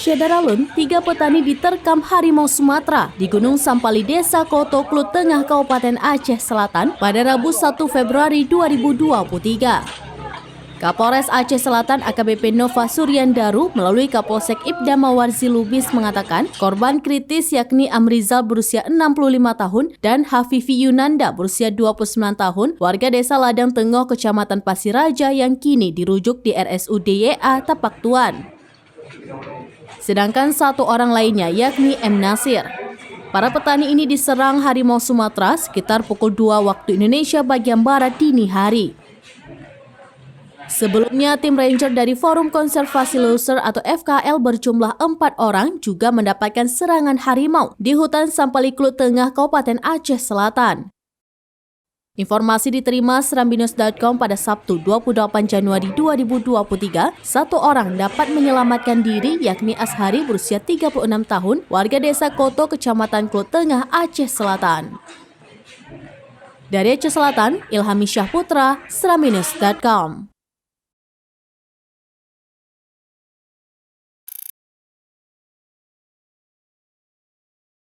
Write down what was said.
Syedaralun, 3 petani diterkam harimau Sumatera di Gunung Sampali, Desa Koto, Klut Tengah, Kabupaten Aceh Selatan pada Rabu 1 Februari 2023. Kapolres Aceh Selatan AKBP Nova Suryandaru melalui Kapolsek Ibda Mawarzi Lubis mengatakan korban kritis yakni Amrizal berusia 65 tahun dan Hafifi Yunanda berusia 29 tahun warga Desa Ladang Tengoh Kecamatan Pasiraja yang kini dirujuk di RSUD YA Tapak Tuan. Sedangkan 1 orang lainnya yakni M. Nasir. Para petani ini diserang harimau Sumatera sekitar pukul 2 waktu Indonesia bagian Barat dini hari. Sebelumnya, tim ranger dari Forum Konservasi Loser atau FKL berjumlah 4 orang juga mendapatkan serangan harimau di hutan Sampali Klut Tengah, Kabupaten Aceh Selatan. Informasi diterima Serambinews.com pada Sabtu 28 Januari 2023, 1 orang dapat menyelamatkan diri yakni Ashari berusia 36 tahun, warga Desa Koto, Kecamatan Klut Tengah, Aceh Selatan. Dari Aceh Selatan, Ilhami Syahputra, Serambinews.com.